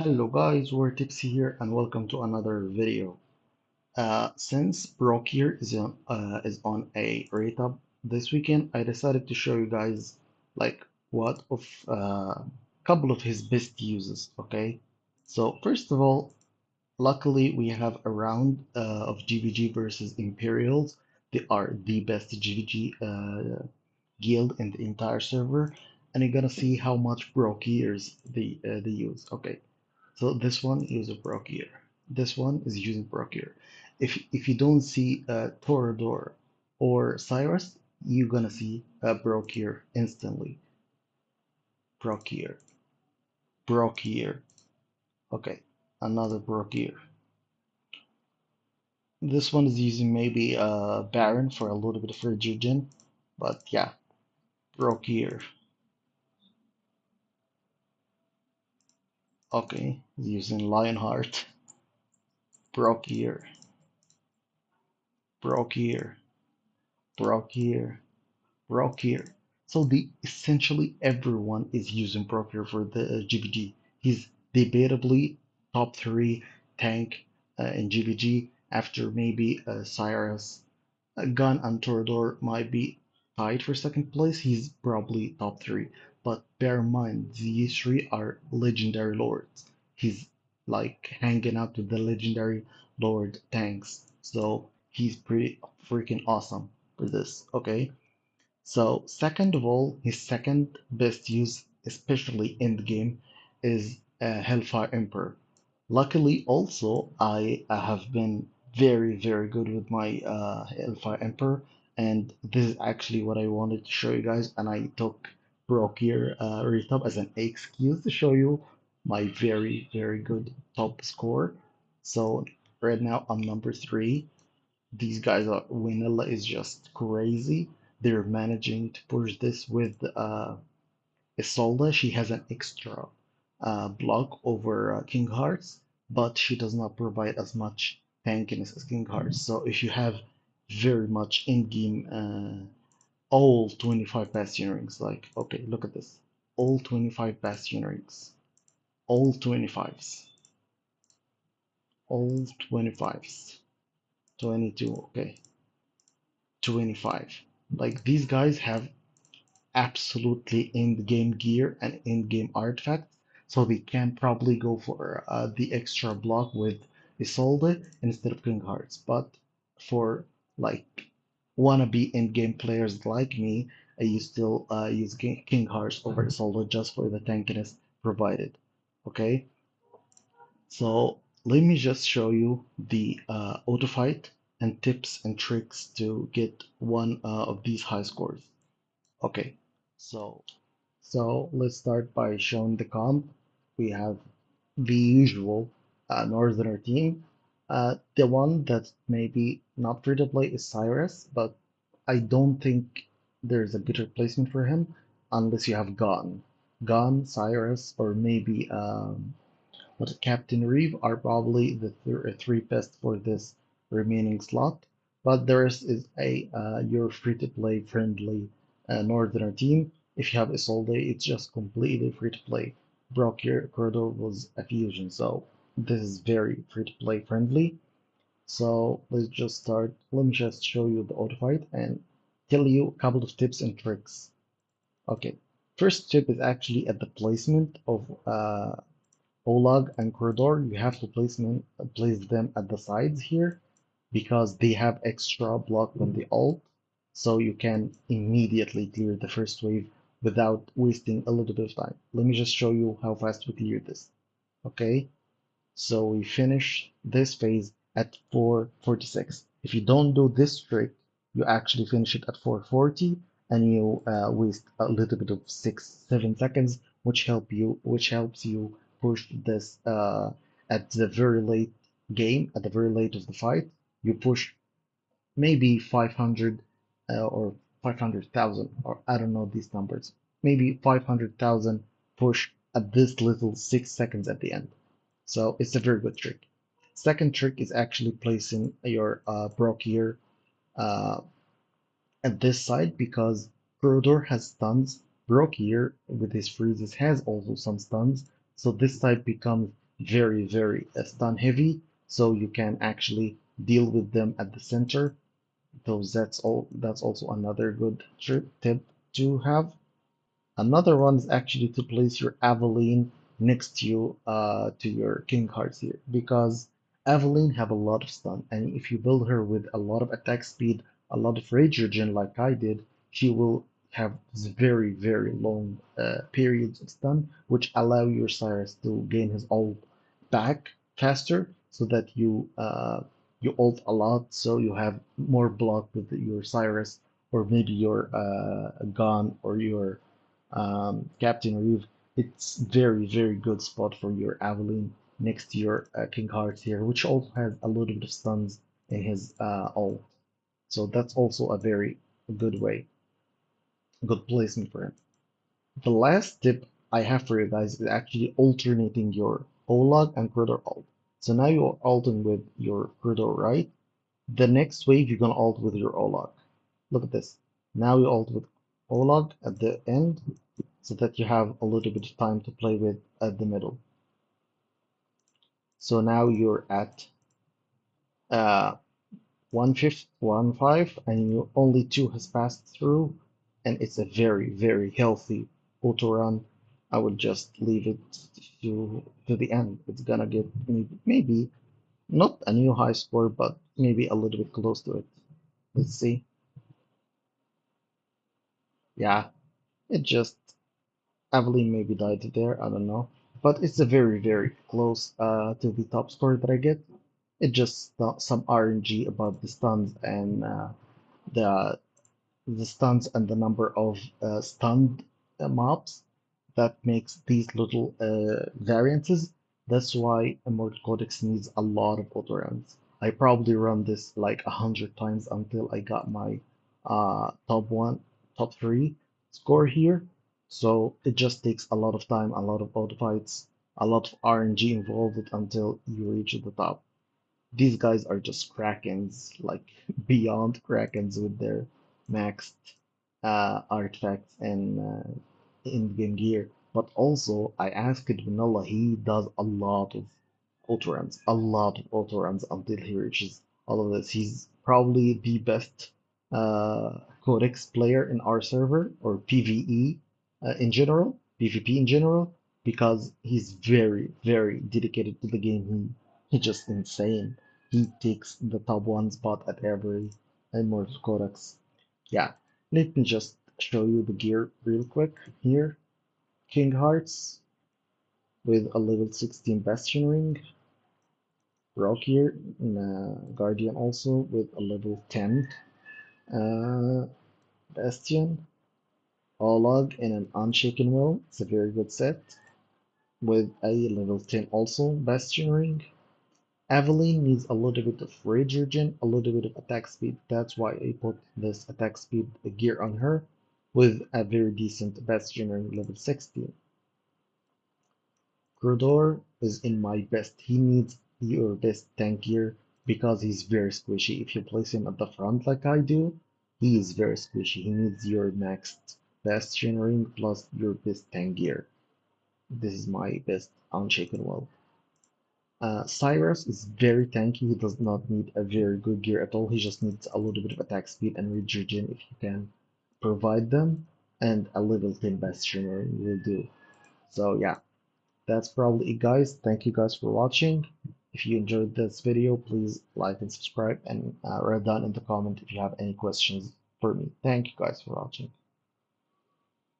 Hello guys, we're Tipsy here and welcome to another video. Since Brokkir is on a rate up this weekend, I decided to show you guys like what of couple of his best uses, okay? So first of all, luckily we have a round of GVG versus Imperials. They are the best GVG guild in the entire server, and you're gonna see how much Brokkirs they use. Okay. So this one uses Brokkir. This one is using Brokkir. If you don't see Torador or Cyrus, you're gonna see Brokkir instantly. Brokkir, Brokkir. Okay, another Brokkir. This one is using maybe Baron for a little bit of regen, but yeah, Brokkir. Okay, he's using Lionheart. Brokkir, Brokkir, Brokkir. Brokkir. So the essentially everyone is using Brokkir for the GVG. He's debatably top three tank in GVG after maybe Cyrus. Gun and Torador might be tied for second place. He's probably top three. But bear in mind, these three are legendary lords. He's like hanging out with the legendary lord tanks. So he's pretty freaking awesome for this, okay? So, second of all, his second best use, especially in the game, is Hellfire Emperor. Luckily, also, I have been very, very good with my Hellfire Emperor, and this is actually what I wanted to show you guys, and I took Brokkir Retop as an excuse to show you my very, very good top score. So, right now, I'm number three. These guys are Vanilla is just crazy. They're managing to push this with Isolde. She has an extra block over King Hearts, but she does not provide as much tankiness as King Hearts. So if you have very much in-game all 25 Bastion rings, like okay, look at this, all 25 Bastion rings, all 25s, all 25s, 22, okay. 25. Like these guys have absolutely in-game gear and in-game artifacts, so they can probably go for the extra block with Isolde instead of King Hearts. But for like wannabe in-game players like me, I still use King Hearts over Isolde just for the tankiness provided. Okay, so let me just show you the auto fight and tips and tricks to get one of these high scores. Okay, so let's start by showing the comp. We have the usual Northerner team. The one that maybe not free to play is Cyrus, but I don't think there's a good replacement for him unless you have Gon. Gon, Cyrus, or maybe but Captain Reeve are probably the three best for this remaining slot. But the rest is a your free-to-play friendly Northerner team. If you have Isolde, it's just completely free-to-play. Brokkir Corridor was a fusion, so this is very free-to-play friendly. So let's just start. Let me just show you the auto fight and tell you a couple of tips and tricks. Okay, first tip is actually at the placement of Olag and Corridor, you have to place them at the sides here because they have extra block when they ult, so you can immediately clear the first wave without wasting a little bit of time. Let me just show you how fast we clear this. Okay, so we finish this phase at 4:46. If you don't do this trick, you actually finish it at 4:40 and you waste a little bit of 6-7 seconds, which helps you push this at the very late game, at the very late of the fight. You push maybe 500 or 500,000, or I don't know these numbers, maybe 500,000 push at this little 6 seconds at the end. So it's a very good trick. Second trick is actually placing your Brokkir uh, at this side because Corridor has stuns. Brokkir with his freezes has also some stuns. So this side becomes very, very stun heavy, so you can actually deal with them at the center. Those that's also another good tip to have. Another one is actually to place your Aveline next to your King Hearts here, because Aveline have a lot of stun, and if you build her with a lot of attack speed, a lot of rage regen like I did, she will have very, very long periods of stun, which allow your Cyrus to gain his ult back faster, so that you ult a lot, so you have more block with your Cyrus, or maybe your Gon, or your Captain Reeve. It's very, very good spot for your Aveline next to your King Hearts here, which also has a little bit of stuns in his ult. So that's also a very good way, good placement for him. The last tip I have for you guys is actually alternating your Olog and Corridor ult. So now you're ulting with your Corridor, right? The next wave you're gonna ult with your Olog. Look at this. Now you ult with Olog at the end, so that you have a little bit of time to play with at the middle. So now you're at uh, 1.5, and you only 2 has passed through, and it's a very, very healthy auto run. I would just leave it to the end. It's gonna get maybe not a new high score, but maybe a little bit close to it. Let's see. Yeah, it just Aveline maybe died there, I don't know. But it's a very, very close to the top score that I get. It just some RNG about the stuns and the the stuns and the number of stunned mobs that makes these little variances. That's why Immortal Codex needs a lot of auto runs. I probably run this like 100 times until I got my top one, top three score here. So it just takes a lot of time, a lot of auto fights, a lot of RNG involved until you reach the top. These guys are just Krakens, like beyond Krakens with their maxed artifacts and in-game gear. But also, I asked Vanilla, he does a lot of auto runs, a lot of auto runs until he reaches all of this. He's probably the best Codex player in our server, or PvE in general, PvP in general, because he's very, very dedicated to the game. He's just insane. He takes the top one spot at every Immortal Codex. Yeah, let me just show you the gear real quick here. King Hearts with a level 16 Bastion Ring. Brokkir Guardian also with a level 10 uh, Bastion. Olog in an Unshaken Will. It's a very good set. With a level 10 also Bastion Ring. Aveline needs a little bit of rage regen, a little bit of attack speed. That's why I put this attack speed gear on her with a very decent Bastion Ring level 16. Crudor is in my best. He needs your best tank gear because he's very squishy. If you place him at the front like I do, he is very squishy. He needs your maxed Bastion Ring plus your best tank gear. This is my best Unshaken Will. Cyrus is very tanky. He does not need a very good gear at all. He just needs a little bit of attack speed and regen if you can provide them, and a level 10 Bastion Ring will do. So yeah, that's probably it, guys. Thank you guys for watching. If you enjoyed this video, please like and subscribe, and write down in the comment if you have any questions for me. Thank you guys for watching.